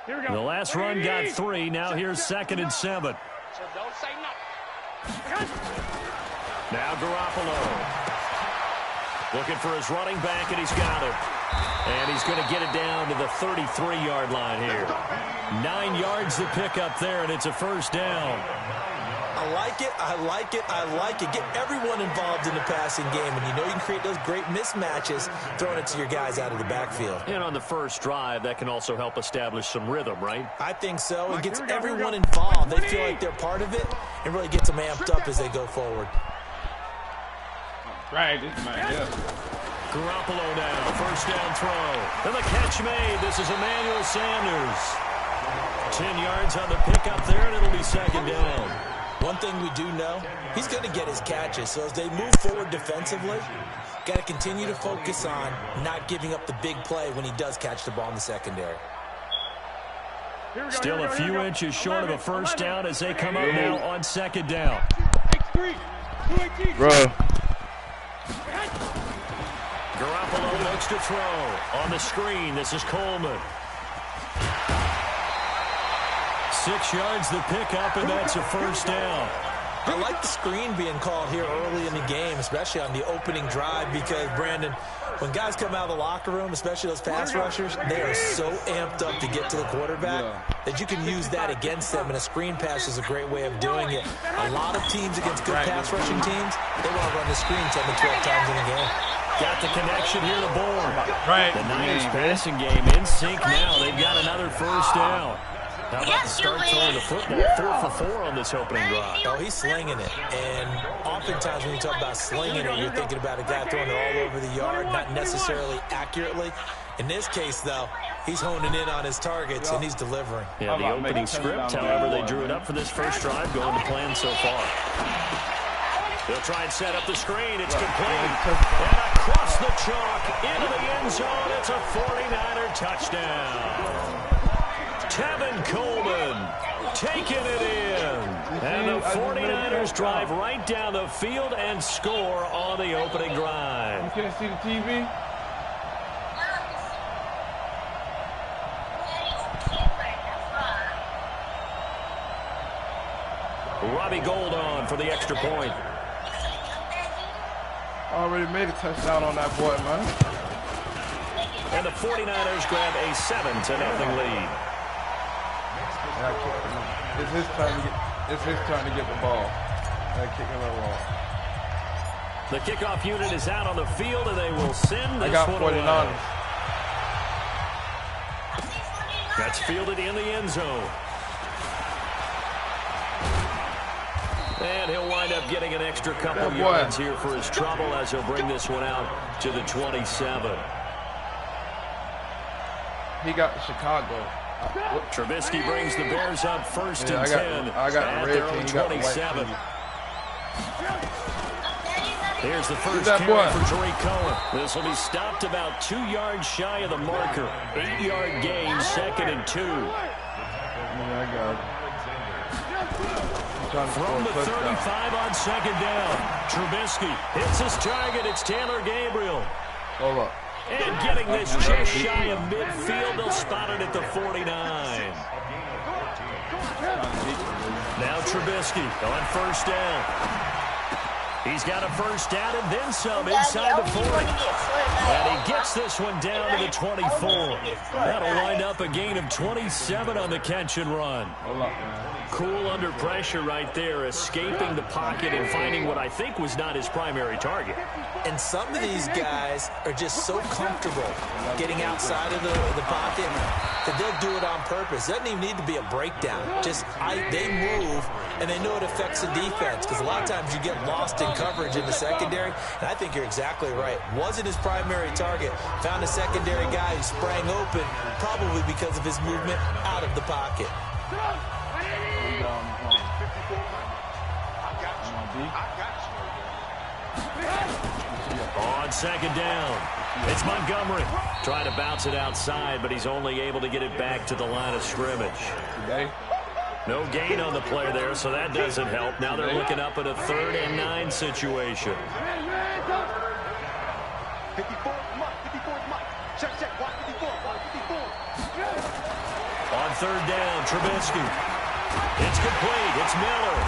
The last run got 3. Now here's 2nd and 7. So don't say nothing. Now Garoppolo. Looking for his running back, and he's got it. And he's going to get it down to the 33-yard line here. 9 yards to pick up there, and it's a first down. I like it, I like it, I like it. Get everyone involved in the passing game, and you know you can create those great mismatches throwing it to your guys out of the backfield. And on the first drive, that can also help establish some rhythm, right? I think so. It gets everyone involved. They feel like they're part of it, and really gets them amped up as they go forward. Right, this man, yeah. Garoppolo now, first down throw. And the catch made. This is Emmanuel Sanders. 10 yards on the pickup there, and it'll be 2nd down. One thing we do know, he's going to get his catches. So as they move forward defensively, got to continue to focus on not giving up the big play when he does catch the ball in the secondary. Still a few inches short of a first down as they come up now on 2nd down. Bro. Garoppolo looks to throw. On the screen, this is Coleman. 6 yards the pickup, and that's a first down. I like the screen being called here early in the game, especially on the opening drive, because, Brandon, when guys come out of the locker room, especially those pass rushers, they are so amped up to get to the quarterback that you can use that against them, and a screen pass is a great way of doing it. A lot of teams against good pass rushing teams, they want to run the screen 10 to 12 times in a game. Got the connection here to Bourne. Right. The Niners passing game in sync now. They've got another first down. How about the start throwing the football? 4 for 4 on this opening drive. Oh, he's slinging it. And oftentimes when you talk about slinging it, you're thinking about a guy throwing it all over the yard, not necessarily accurately. In this case, though, he's honing in on his targets, and he's delivering. Yeah, the opening script, however, they drew it up for this first drive, going to plan so far. They'll try and set up the screen. It's complete. And across the chalk, into the end zone. It's a 49er touchdown. Tevin Coleman taking it in. And the 49ers drive right down the field and score on the opening drive. You can't see the TV? Robbie Gould on for the extra point. Already made a touchdown on that boy, man. And the 49ers grab a 7-0 lead. It's his turn to get the ball. Kick him off. The kickoff unit is out on the field, and they will send this I got one 49ers. away. That's fielded in the end zone. And he'll wind up getting an extra couple yards here for his trouble as he'll bring this one out to the 27. He got Chicago. Trubisky brings the Bears up first and 10. I got the red team. At their own 27. Here's the first that carry boy for Tariq Cohen. This will be stopped about 2 yards shy of the marker. 8-yard gain, 2nd and 2. Yeah, I got it. From the 35 on 2nd down. Trubisky hits his target. It's Taylor Gabriel. Hold up. And getting this just shy of midfield, they'll spot it at the 49. Now Trubisky on first down. He's got a first down and then some inside the 40. And he gets this one down to the 24. That'll wind up a gain of 27 on the catch and run. Hold up, man. Cool under pressure right there, escaping the pocket and finding what I think was not his primary target. And some of these guys are just so comfortable getting outside of the pocket that they'll do it on purpose. It doesn't even need to be a breakdown. Just they move, and they know it affects the defense, because a lot of times you get lost in coverage in the secondary, and I think you're exactly right. Wasn't his primary target. Found a secondary guy who sprang open, probably because of his movement out of the pocket. On 2nd down, it's Montgomery. Trying to bounce it outside, but he's only able to get it back to the line of scrimmage. No gain on the play there, so that doesn't help. Now they're looking up at a 3rd and 9 situation. 4 third down. Trubisky. It's complete. It's Miller.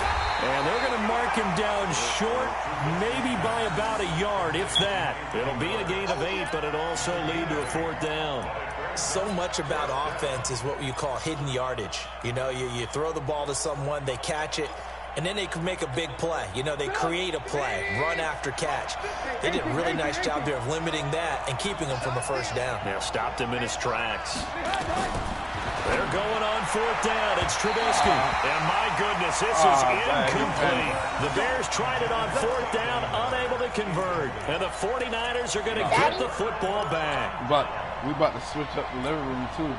And they're going to mark him down short, maybe by about a yard, if that. It'll be a gain of 8, but it'll also lead to a fourth down. So much about offense is what you call hidden yardage. You know, you throw the ball to someone, they catch it, and then they can make a big play. You know, they create a play, run after catch. They did a really nice job there of limiting that and keeping him from a first down. Yeah, stopped him in his tracks. They're going on fourth down. It's Trubisky. And my goodness, this is incomplete. The Bears tried it on fourth down, unable to convert. And the 49ers are going to get the football back. But we about to switch up the living room, too.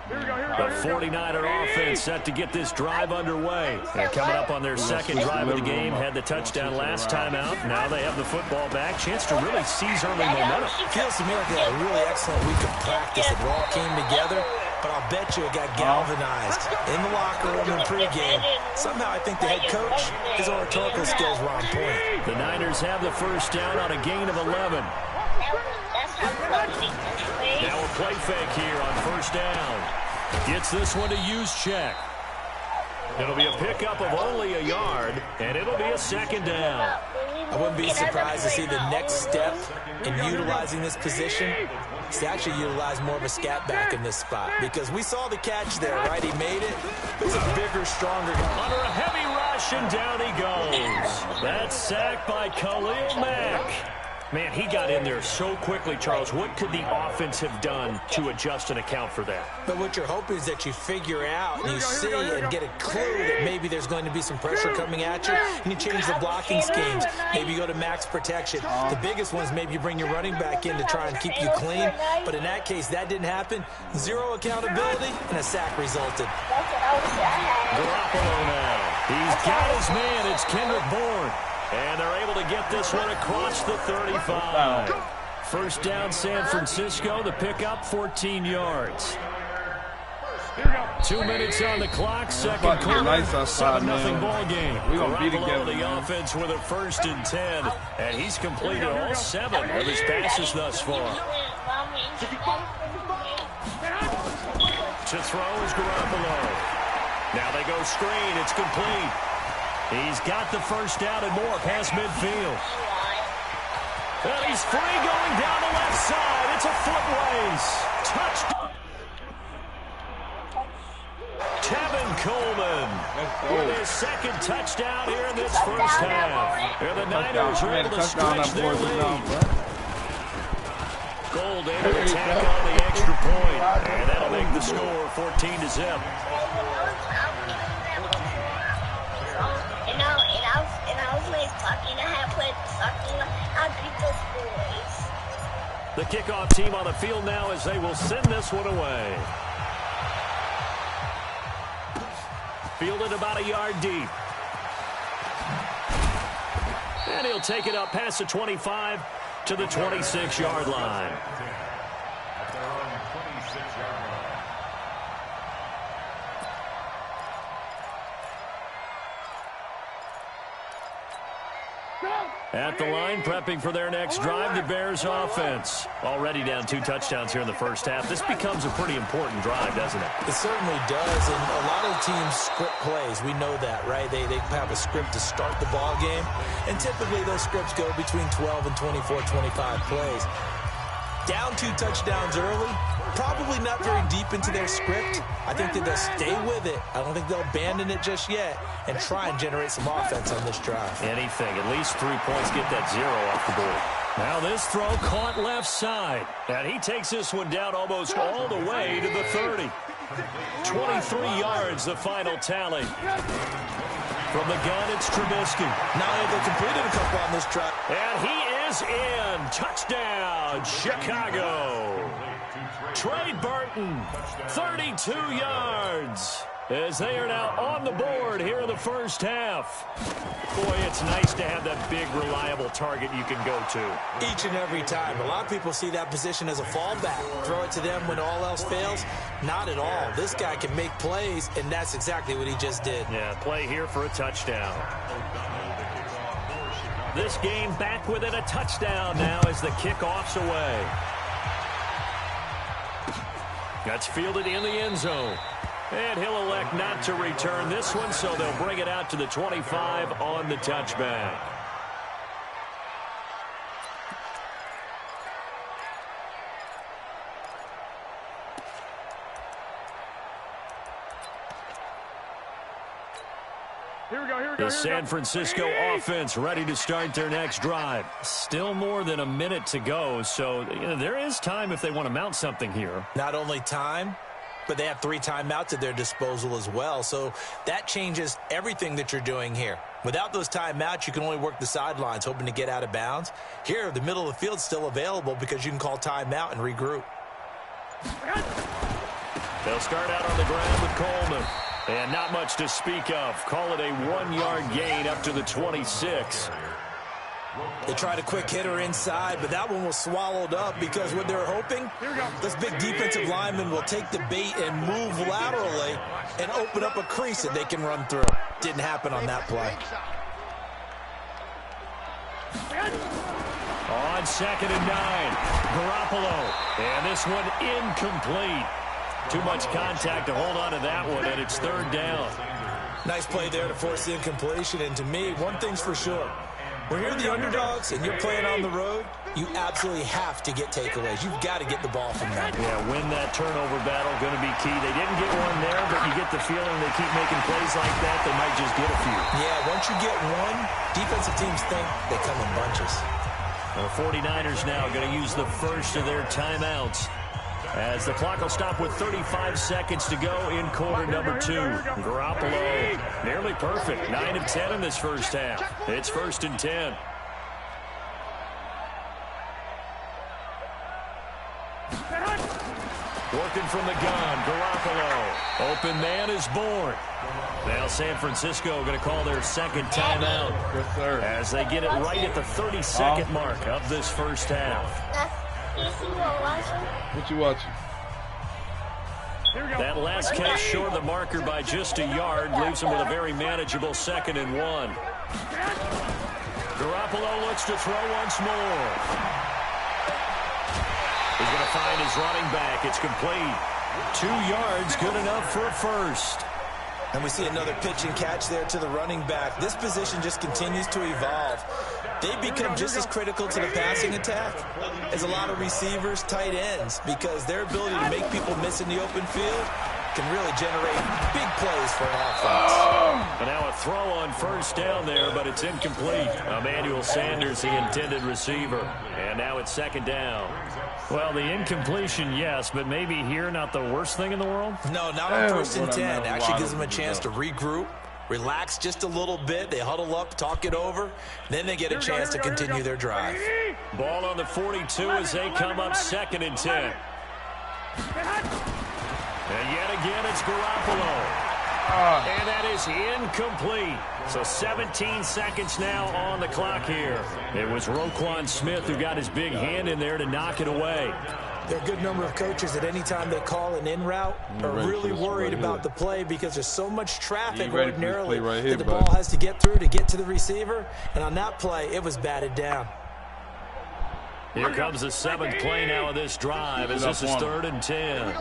The 49er offense set to get this drive underway. They're coming up on their second drive of the game. Had the touchdown last time out. Now they have the football back. Chance to really seize early momentum. Feels to me like they had a really excellent week of practice. It all came together. But I'll bet you it got galvanized in the locker room in pregame. Somehow I think the head coach, his oratorical skills were on point. The Niners have the first down on a gain of 11. Now a play fake here on first down. Gets this one to Juszczyk. It'll be a pickup of only a yard, and it'll be a second down. I wouldn't be surprised to see the next step in utilizing this position is to actually utilize more of a scat back in this spot. Because we saw the catch there, right? He made it. It's a bigger, stronger guy. Under a heavy rush, and down he goes. That's sacked by Khalil Mack. Man, he got in there so quickly, Charles. What could the offense have done to adjust and account for that? But what you're hoping is that you figure out and you see and get a clue that maybe there's going to be some pressure coming at you, and you change the blocking schemes. Maybe you go to max protection. The biggest one is maybe you bring your running back in to try and keep you clean. But in that case, that didn't happen. Zero accountability, and a sack resulted. Garoppolo now. He's got his man. It's Kendrick Bourne. And they're able to get this one across the 35. First down, San Francisco. The pickup, 14 yards. 2 minutes on the clock. Second quarter. Nice 7-0 ball game. We're going to be together. The offense with a first and 10. And he's completed all 7 of his passes thus far. To throw is Garoppolo. Now they go screen. It's complete. He's got the first down and more past midfield. And he's free going down the left side. It's a foot race. Touchdown. Tevin Coleman with his second touchdown here in this first half. And the Niners are able to stretch their lead. Gold able to tack on the extra point. And that'll make the score 14-0. The kickoff team on the field now as they will send this one away. Fielded about a yard deep. And he'll take it up past the 25 to the 26-yard line. At the line, prepping for their next drive, the Bears offense. Already down 2 touchdowns here in the first half. This becomes a pretty important drive, doesn't it? It certainly does, and a lot of teams script plays. We know that, right? They have a script to start the ball game, and typically those scripts go between 12 and 24, 25 plays. Down 2 touchdowns early, probably not very deep into their script. I think that they'll stay with it. I don't think they'll abandon it just yet and try and generate some offense on this drive. Anything, at least 3 points, get that 0 off the board. Now this throw caught left side. And he takes this one down almost all the way to the 30. 23 yards, the final tally. From the gun, it's Trubisky. Now they've completed a couple on this drive. And he is in. Touchdown, Chicago. Trey Burton, 32 yards. As they are now on the board here in the first half. Boy, it's nice to have that big, reliable target you can go to. Each and every time. A lot of people see that position as a fallback. Throw it to them when all else fails. Not at all. This guy can make plays, and that's exactly what he just did. Yeah, play here for a touchdown. This game back within a touchdown now as the kickoff's away. That's fielded in the end zone. And he'll elect not to return this one, so they'll bring it out to the 25 on the touchback. The San Francisco offense ready to start their next drive. Still more than a minute to go, so there is time if they want to mount something here. Not only time, but they have 3 timeouts at their disposal as well, so that changes everything that you're doing here. Without those timeouts, you can only work the sidelines, hoping to get out of bounds. Here, the middle of the field's still available because you can call timeout and regroup. They'll start out on the ground with Coleman. And not much to speak of. Call it a 1-yard gain up to the 26. They tried a quick hitter inside, but that one was swallowed up because what they're hoping, this big defensive lineman will take the bait and move laterally and open up a crease that they can run through. Didn't happen on that play. On 2nd and 9, Garoppolo. And this one incomplete. Too much contact to hold on to that one, and it's 3rd down. Nice play there to force the incompletion. And to me, one thing's for sure. When you're the underdogs and you're playing on the road, you absolutely have to get takeaways. You've got to get the ball from them. Yeah, win that turnover battle, going to be key. They didn't get one there, but you get the feeling they keep making plays like that, they might just get a few. Yeah, once you get one, defensive teams think they come in bunches. The 49ers now going to use the first of their timeouts, as the clock will stop with 35 seconds to go in quarter number 2. Garoppolo, nearly perfect. 9 of 10 in this first half. It's 1st and 10. Working from the gun, Garoppolo. Open man is born. Now San Francisco going to call their 2nd timeout. Yes, sir. As they get it right at the 32nd mark of this first half. What you watching? That last catch short of the marker by just a yard leaves him with a very manageable 2nd and 1. Garoppolo looks to throw once more. He's going to find his running back. It's complete. 2 yards, good enough for a first. And we see another pitch and catch there to the running back. This position just continues to evolve. They become just as critical to the passing attack as a lot of receivers, tight ends, because their ability to make people miss in the open field can really generate big plays for an offense. But now a throw on 1st down there, but it's incomplete. Emmanuel Sanders, the intended receiver. And now it's 2nd down. Well, the incompletion, yes, but maybe here not the worst thing in the world? No, not on 1st and 10. Actually gives them a chance to regroup, relax just a little bit. They huddle up, talk it over. Then they get a chance to continue their drive. Ball on the 42 as they come up 2nd and 10. And yet again, it's Garoppolo. And that is incomplete. So 17 seconds now on the clock here. It was Roquan Smith who got his big hand in there to knock it away. There are a good number of coaches at any time they call an in route are really worried about the play because there's so much traffic ordinarily that the ball has to get through to get to the receiver. And on that play, it was batted down. Here comes the 7th play now of this drive as this is 3rd and 10.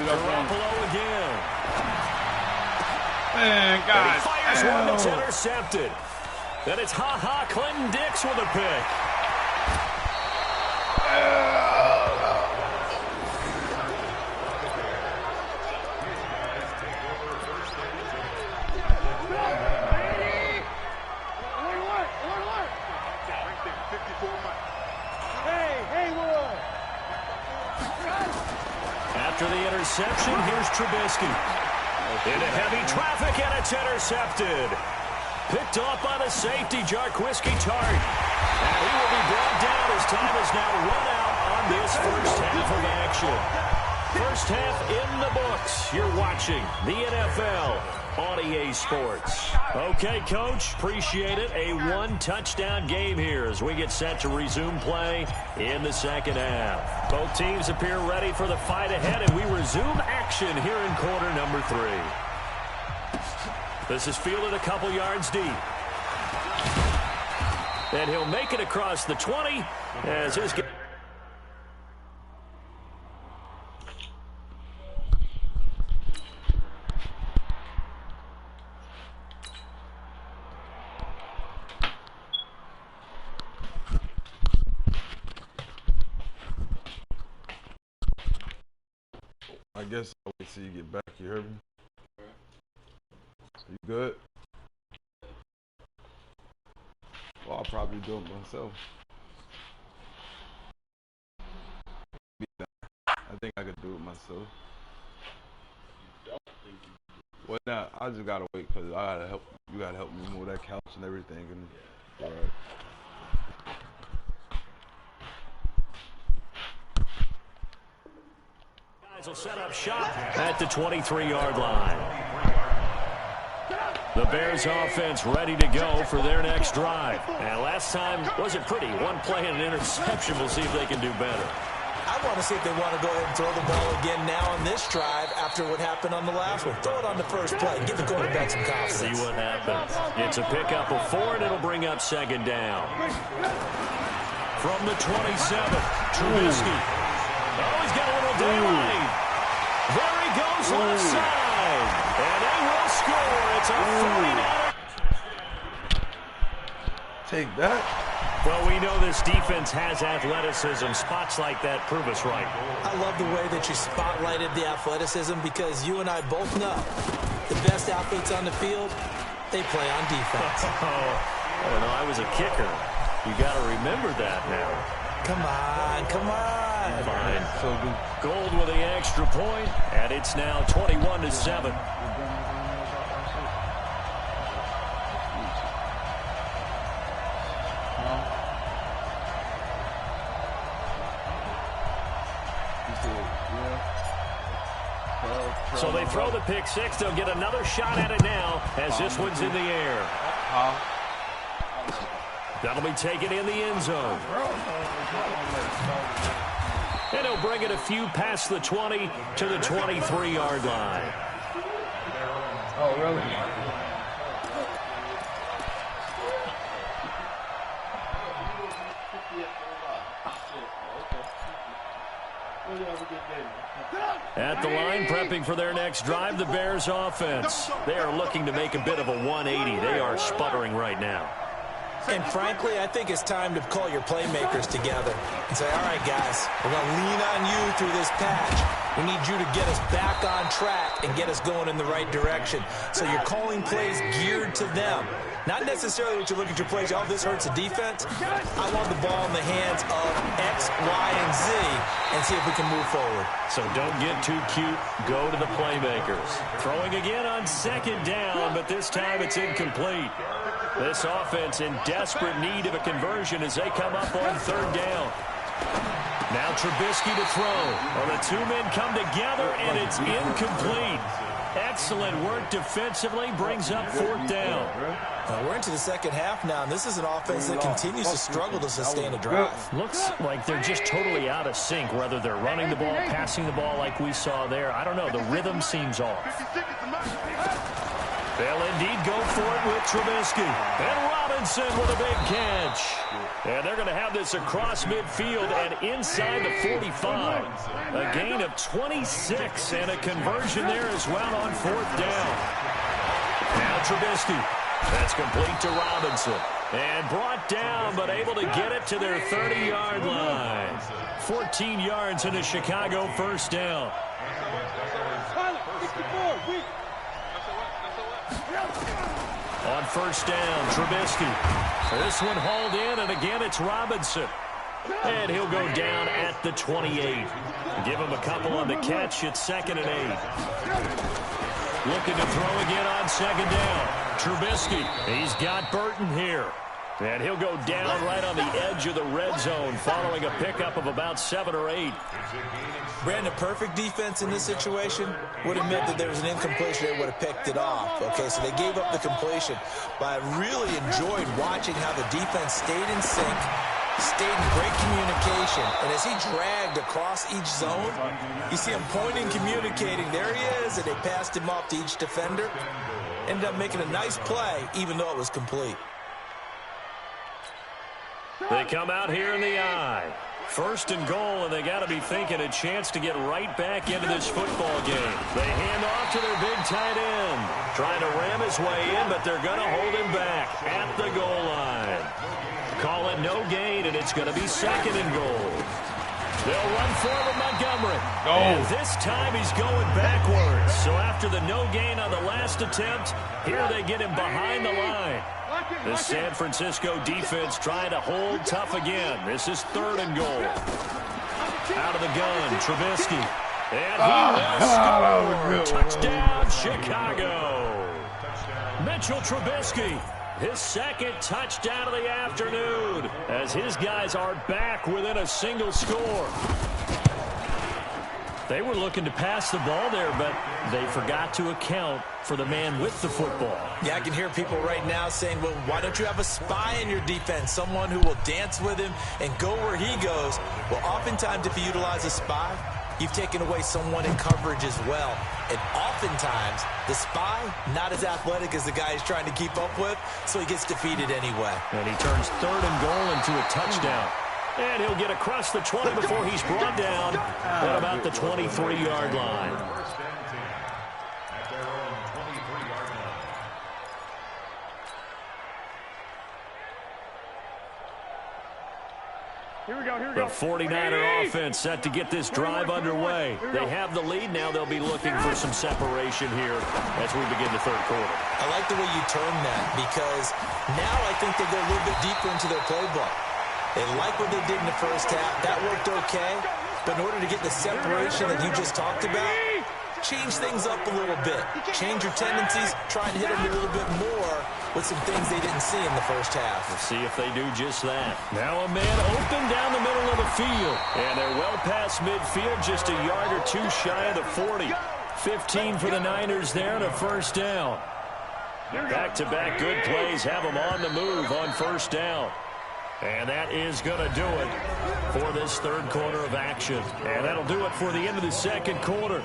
Garoppolo again. Man, God. He fires one that's intercepted. Then it's Clinton Dix with a pick. After the interception, here's Trubisky. Into heavy traffic, and it's intercepted. Picked off by the safety, Jarquiski Tart. And he will be brought down as time is now run out on this first half of action. First half in the books. You're watching the NFL on EA Sports. Okay, Coach, appreciate it. A 1-touchdown game here as we get set to resume play in the second half. Both teams appear ready for the fight ahead, and we resume action here in quarter number 3. This is fielded a couple yards deep. And he'll make it across the 20 as his... I guess I'll wait till you get back. You heard me? You good? Well, I'll probably do it myself. I think I could do it myself. Well, now I just gotta wait because I gotta help. You gotta help me move that couch and everything. And all right. Will set up shop at the 23-yard line. The Bears offense ready to go for their next drive. And last time wasn't pretty. One play and an interception. We'll see if they can do better. I want to see if they want to go ahead and throw the ball again now on this drive after what happened on the last one. Throw it on the first play. Give the quarterback some confidence. See what happens. It's a pickup of 4, and it'll bring up second down. From the 27, Trubisky. Oh, he's got a little daylight. There he goes left side. And they will score. It's a 40-yarder. Take that. Well, we know this defense has athleticism. Spots like that prove us right. I love the way that you spotlighted the athleticism because you and I both know the best athletes on the field, they play on defense. Oh, no, I was a kicker. You got to remember that now. Come on, come on. Fine. So Gold with the extra point, and it's now 21-7. So they throw the pick six. They'll get another shot at it now as this one's in the air. That'll be taken in the end zone. And he'll bring it a few past the 20 to the 23-yard line. Oh, really? At the line, prepping for their next drive, the Bears offense. They are looking to make a bit of a 180. They are sputtering right now. And frankly, I think it's time to call your playmakers together and say, all right, guys, we're going to lean on you through this patch. We need you to get us back on track and get us going in the right direction. So you're calling plays geared to them. Not necessarily what you're looking to plays, oh, this hurts the defense. I want the ball in the hands of X, Y, and Z and see if we can move forward. So don't get too cute. Go to the playmakers. Throwing again on second down, but this time it's incomplete. This offense in desperate need of a conversion as they come up on third down. Now Trubisky to throw. Well, the two men come together, and it's incomplete. Excellent work defensively, brings up fourth down. We're into the second half now, and this is an offense that continues to struggle to sustain a drive. Looks like they're just totally out of sync, whether they're running the ball, passing the ball like we saw there. I don't know. The rhythm seems off. They'll indeed go for it with Trubisky. And Robinson with a big catch. And they're going to have this across midfield and inside the 45. A gain of 26 and a conversion there as well on fourth down. Now Trubisky. That's complete to Robinson. And brought down, but able to get it to their 30-yard line. 14 yards in a Chicago first down. On first down, Trubisky. This one hauled in, and again it's Robinson. And he'll go down at the 28. Give him a couple on the catch. It's 2nd and 8. Looking to throw again on second down. Trubisky, he's got Burton here. And he'll go down right on the edge of the red zone following a pickup of about 7 or 8. Brandon, perfect defense in this situation would have meant that there was an incompletion. They would have picked it off. Okay, so they gave up the completion. But I really enjoyed watching how the defense stayed in sync, stayed in great communication. And as he dragged across each zone, you see him pointing, communicating. There he is, and they passed him off to each defender. Ended up making a nice play, even though it was complete. They come out here in the I. First and goal, and they got to be thinking a chance to get right back into this football game. They hand off to their big tight end. Trying to ram his way in, but they're going to hold him back at the goal line. Call it no gain, and it's going to be second and goal. They'll run forward Montgomery. And this time he's going backwards. So after the no gain on the last attempt, here they get him behind the line. The San Francisco defense trying to hold tough again. This is third and goal. Out of the gun, Trubisky. And he will score. Touchdown, Chicago. Mitchell Trubisky, his second touchdown of the afternoon, as his guys are back within a single score. They were looking to pass the ball there, but they forgot to account for the man with the football. Yeah, I can hear people right now saying, well, why don't you have a spy in your defense, someone who will dance with him and go where he goes? Well, oftentimes if you utilize a spy, you've taken away someone in coverage as well. And oftentimes, the spy, not as athletic as the guy he's trying to keep up with, so he gets defeated anyway. And he turns third and goal into a touchdown. And he'll get across the 20 before he's brought down at about the 23-yard line. Here we go. The 49er offense set to get this drive underway. They have the lead. Now they'll be looking for some separation here as we begin the third quarter. I like the way you term that, because now I think they go a little bit deeper into their playbook. They like what they did in the first half. That worked okay. But in order to get the separation that you just talked about, change things up a little bit. Change your tendencies. Try and hit them a little bit more with some things they didn't see in the first half. We'll see if they do just that. Now a man open down the middle of the field. And they're well past midfield, just a yard or two shy of the 40. 15 for the Niners there and a first down. Back-to-back good plays have them on the move on first down. And that is going to do it for this third quarter of action. And that'll do it for the end of the second quarter.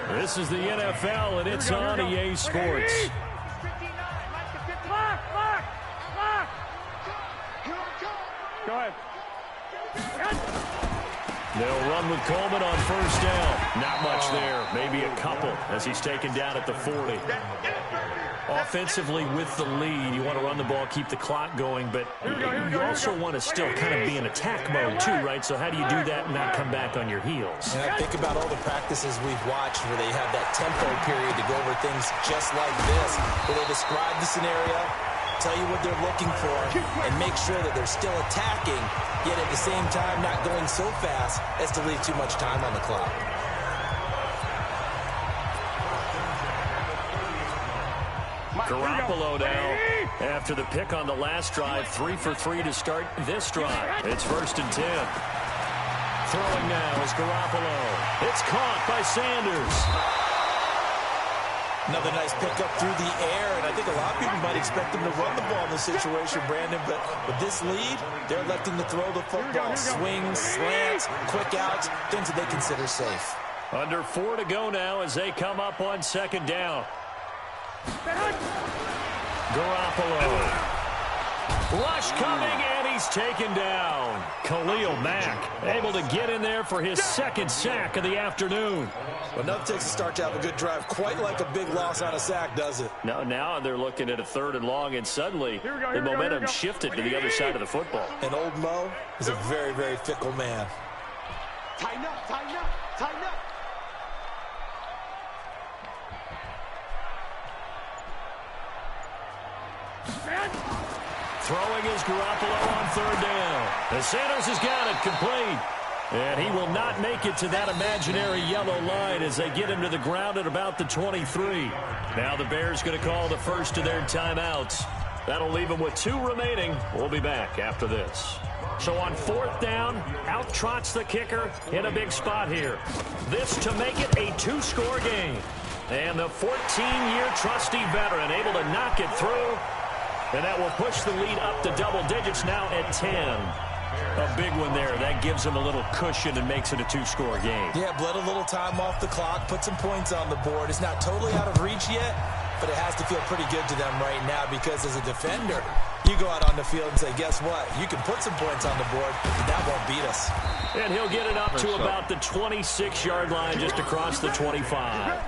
This is the NFL, and it's on EA Sports. Go ahead. They'll run with Coleman on first down. Not much there. Maybe a couple as he's taken down at the 40. Offensively with the lead, you want to run the ball, keep the clock going, but you also want to still kind of be in attack mode too, right? So how do you do that and not come back on your heels? And I think about all the practices we've watched where they have that tempo period to go over things just like this, where they describe the scenario, tell you what they're looking for, and make sure that they're still attacking, yet at the same time not going so fast as to leave too much time on the clock. Garoppolo now, after the pick on the last drive, 3 for 3 to start this drive. It's first and 10. Throwing now is Garoppolo. It's caught by Sanders. Another nice pickup through the air, and I think a lot of people might expect them to run the ball in this situation, Brandon, but with this lead, they're electing to throw the football. Swings, slants, quick outs, things that they consider safe. Under 4 to go now as they come up on second down. Garoppolo. Rush coming, and he's taken down. Khalil Mack able to get in there for his second sack of the afternoon. Well, nothing takes a start to have a good drive quite like a big loss on a sack, does it? No, now they're looking at a third and long, and suddenly the momentum shifted to the other side of the football. And old Mo is a very, very fickle man. Tighten up, tighten up, tighten up. Throwing is Garoppolo on third down. And Santos has got it complete. And he will not make it to that imaginary yellow line as they get him to the ground at about the 23. Now the Bears going to call the first of their timeouts. That'll leave them with 2 remaining. We'll be back after this. So on fourth down, out trots the kicker in a big spot here. This to make it a 2-score game. And the 14-year trusty veteran able to knock it through. And that will push the lead up to double digits now at 10. A big one there. That gives them a little cushion and makes it a 2-score game. Yeah, bled a little time off the clock, put some points on the board. It's not totally out of reach yet, but it has to feel pretty good to them right now because as a defender, You go out on the field and say, guess what? You can put some points on the board, but that won't beat us. And he'll get it up to about the 26-yard line, just across the 25.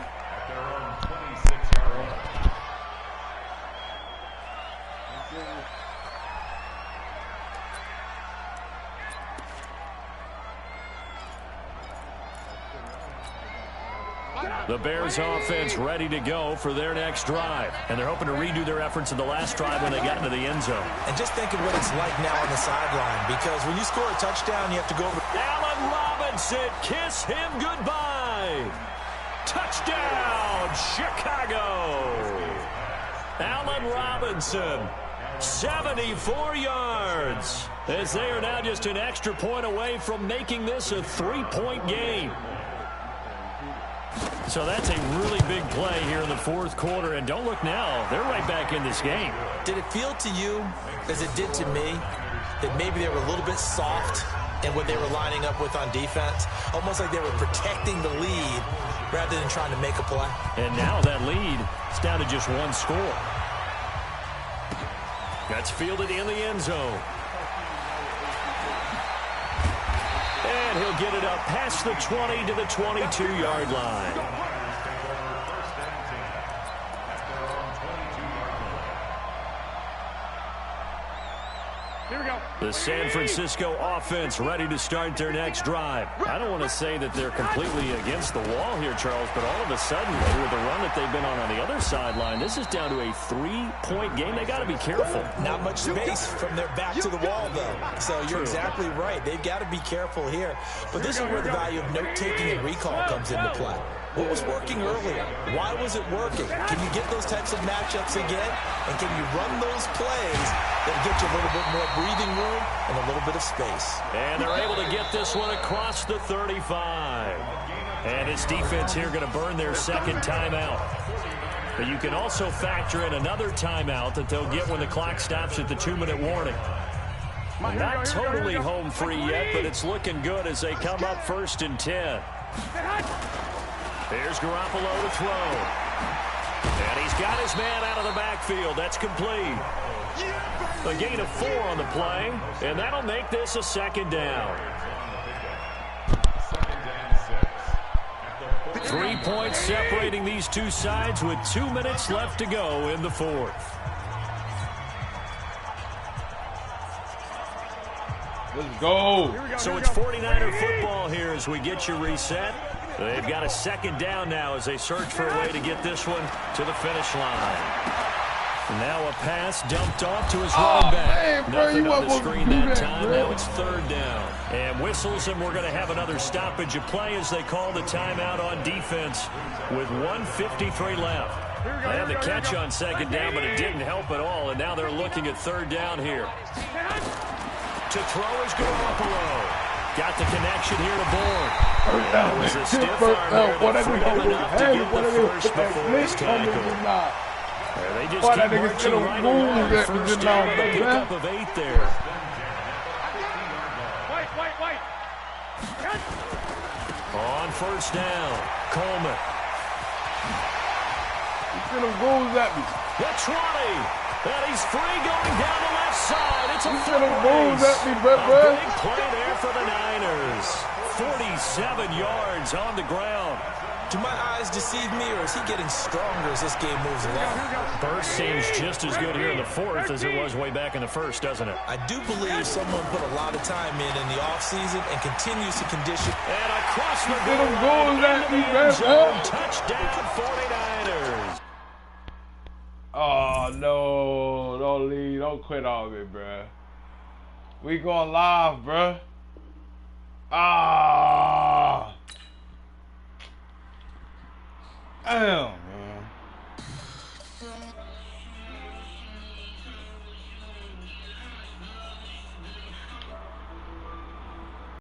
The Bears offense ready to go for their next drive. And they're hoping to redo their efforts in the last drive when they got into the end zone. And just think of what it's like now on the sideline, because when you score a touchdown, you have to go over. Allen Robinson, kiss him goodbye. Touchdown, Chicago. Allen Robinson, 74 yards. As they are now just an extra point away from making this a 3-point game. So that's a really big play here in the fourth quarter. And don't look now, they're right back in this game. Did it feel to you, as it did to me, that maybe they were a little bit soft in what they were lining up with on defense? Almost like they were protecting the lead rather than trying to make a play. And now that lead is down to just one score. That's fielded in the end zone. And he'll get it up past the 20 to the 22-yard line. Here we go. The San Francisco offense ready to start their next drive. I don't want to say that they're completely against the wall here, Charles, but all of a sudden, with the run that they've been on the other sideline, this is down to a 3-point game. They got to be careful. Not much space from their back to the wall, though. So you're exactly right. They've got to be careful here. But this is where the value of note-taking and recall comes into play. What was working earlier? Why was it working? Can you get those types of matchups again? And can you run those plays that get you a little bit more breathing room and a little bit of space? And they're able to get this one across the 35. And his defense here going to burn their second timeout. But you can also factor in another timeout that they'll get when the clock stops at the 2-minute warning. Not totally home free yet, but it's looking good as they come up 1st and 10. Here's Garoppolo to throw. And he's got his man out of the backfield. That's complete. A gain of 4 on the play, and that'll make this a 2nd down. 3 points separating these two sides with 2 minutes left to go in the fourth. Let's go. So it's 49er football here as we get you reset. They've got a 2nd down now as they search for a way to get this one to the finish line. Now a pass dumped off to his running back. Nothing on the screen that time. Now it's 3rd down. And whistles, and we're going to have another stoppage of play as they call the timeout on defense with 1:53 left. They had the catch on 2nd down, but it didn't help at all. And now they're looking at 3rd down here. To throw is Garoppolo. Got the connection here to Bourne. That was a stiff arm there that freed him enough to get the first before his tackle. They just keep marching right along. 1st down, the pickup of 8 there. Wait. On 1st down, Coleman. He's going to goes at me. The 20. And he's free going down the left side. It's a foot race. A big play there for the Niners. 47 yards on the ground. Do my eyes deceive me, or is he getting stronger as this game moves along? Burst seems just as good here in the fourth as it was way back in the first, doesn't it? I do believe someone put a lot of time in the offseason and continues to condition. And across the goal line, touchdown 49ers. Oh, no. Don't leave. Don't quit on me, bruh. We going live, bruh. Ah. Damn.